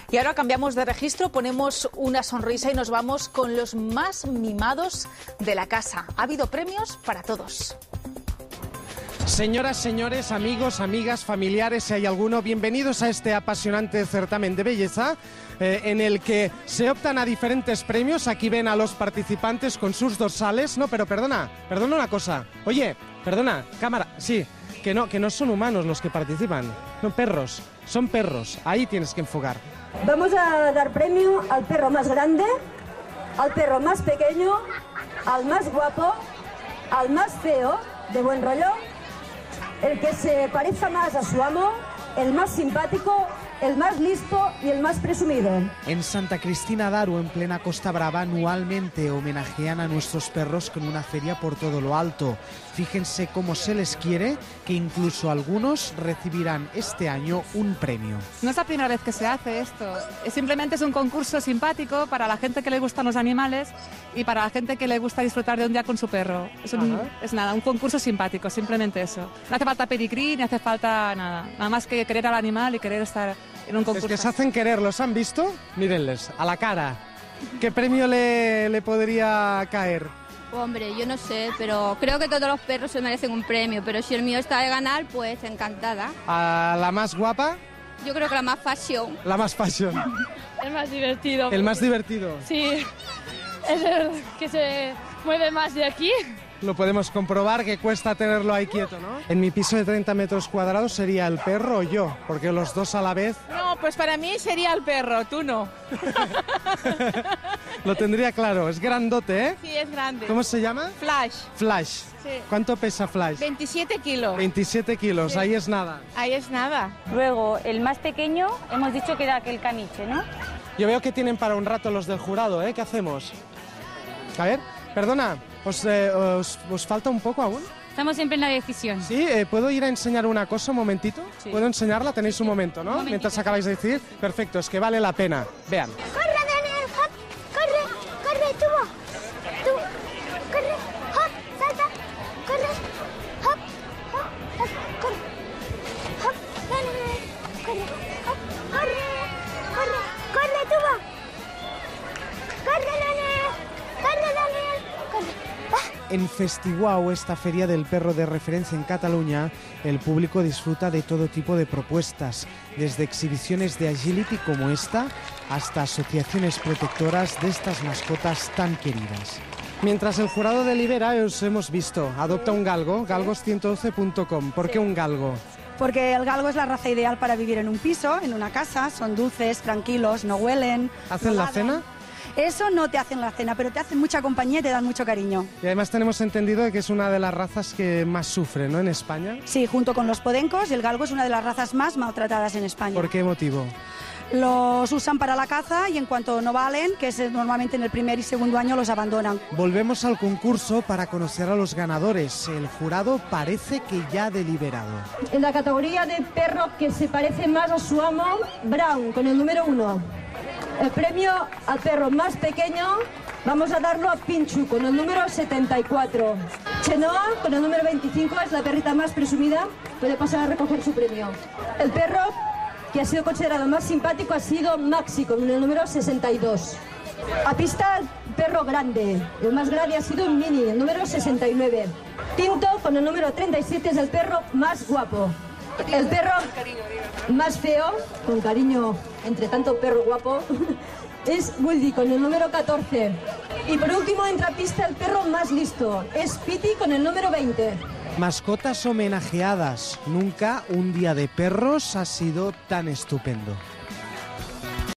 Y ahora cambiamos de registro, ponemos una sonrisa y nos vamos con los más mimados de la casa. Ha habido premios para todos. Señoras, señores, amigos, amigas, familiares, si hay alguno, bienvenidos a este apasionante certamen de belleza en el que se optan a diferentes premios. Aquí ven a los participantes con sus dorsales. No, pero perdona una cosa. Oye, perdona, cámara, sí, que no son humanos los que participan, no, perros, son perros, ahí tienes que enfocar. Vamos a dar premio al perro más grande, al perro más pequeño, al más guapo, al más feo, de buen rollo, el que se parezca más a su amo, el más simpático, el más listo y el más presumido. En Santa Cristina d'Aro, en plena Costa Brava, anualmente homenajean a nuestros perros con una feria por todo lo alto. Fíjense cómo se les quiere, que incluso algunos recibirán este año un premio. No es la primera vez que se hace esto, simplemente es un concurso simpático para la gente que le gustan los animales y para la gente que le gusta disfrutar de un día con su perro. Es nada, un concurso simpático, simplemente eso. No hace falta pedigrí, ni hace falta nada más que querer al animal y querer estar en un concurso. Es que se hacen querer, ¿los han visto? Mírenles, a la cara. ¿Qué premio le podría caer? Hombre, yo no sé, pero creo que todos los perros se merecen un premio, pero si el mío está de ganar, pues encantada. ¿A la más guapa? Yo creo que la más fashion. La más fashion. El más divertido. ¿El más divertido? Sí, es el que se mueve más de aquí. Lo podemos comprobar, que cuesta tenerlo ahí quieto, ¿no? En mi piso de 30 metros cuadrados sería el perro o yo, porque los dos a la vez... No, pues para mí sería el perro, tú no. Lo tendría claro, es grandote, ¿eh? Sí, es grande. ¿Cómo se llama? Flash. Flash. Sí. ¿Cuánto pesa Flash? 27 kilos. 27 kilos, sí. Ahí es nada. Ahí es nada. Luego, el más pequeño, hemos dicho que era aquel caniche, ¿no? Yo veo que tienen para un rato los del jurado, ¿eh? ¿Qué hacemos? A ver, perdona, ¿os falta un poco aún? Estamos en plena decisión. Sí, ¿puedo ir a enseñar una cosa un momentito? Sí. ¿Puedo enseñarla? Tenéis un momento, ¿no? Mientras acabáis de decir. Perfecto, es que vale la pena. Vean. ¡Corre, Daniel! ¡Hop! ¡Corre, tú! ¡Corre! ¡Hop! ¡Salta! ¡Corre! ¡Hop! ¡Hop! ¡Hop! ¡Corre! ¡Hop! ¡Daniel! ¡Corre! ¡Hop! ¡Corre! ¡Corre! ¡Corre, tú! ¡Corre, Daniel! ¡Corre, Daniel! ¡Corre! En Festiguau, esta feria del perro de referencia en Cataluña, el público disfruta de todo tipo de propuestas, desde exhibiciones de agility como esta, hasta asociaciones protectoras de estas mascotas tan queridas. Mientras el jurado delibera, os hemos visto. Adopta un galgo, galgos112.com. ¿Por qué un galgo? Porque el galgo es la raza ideal para vivir en un piso, en una casa. Son dulces, tranquilos, no huelen. ¿Hacen la cena? Eso no te hacen la cena, pero te hacen mucha compañía y te dan mucho cariño. Y además tenemos entendido de que es una de las razas que más sufre, ¿no?, en España. Sí, junto con los podencos, el galgo es una de las razas más maltratadas en España. ¿Por qué motivo? Los usan para la caza y en cuanto no valen, que es normalmente en el primer y segundo año, los abandonan. Volvemos al concurso para conocer a los ganadores. El jurado parece que ya ha deliberado. En la categoría de perro que se parece más a su amo, Brown, con el número 1. El premio al perro más pequeño vamos a darlo a Pinchu con el número 74. Chenoa con el número 25 es la perrita más presumida, puede pasar a recoger su premio. El perro que ha sido considerado más simpático ha sido Maxi con el número 62. A pista, perro grande, el más grande ha sido Mini, el número 69. Tinto con el número 37 es el perro más guapo. El perro más feo, con cariño entre tanto perro guapo, es Woody con el número 14. Y por último entra a pista el perro más listo, es Piti con el número 20. Mascotas homenajeadas. Nunca un día de perros ha sido tan estupendo.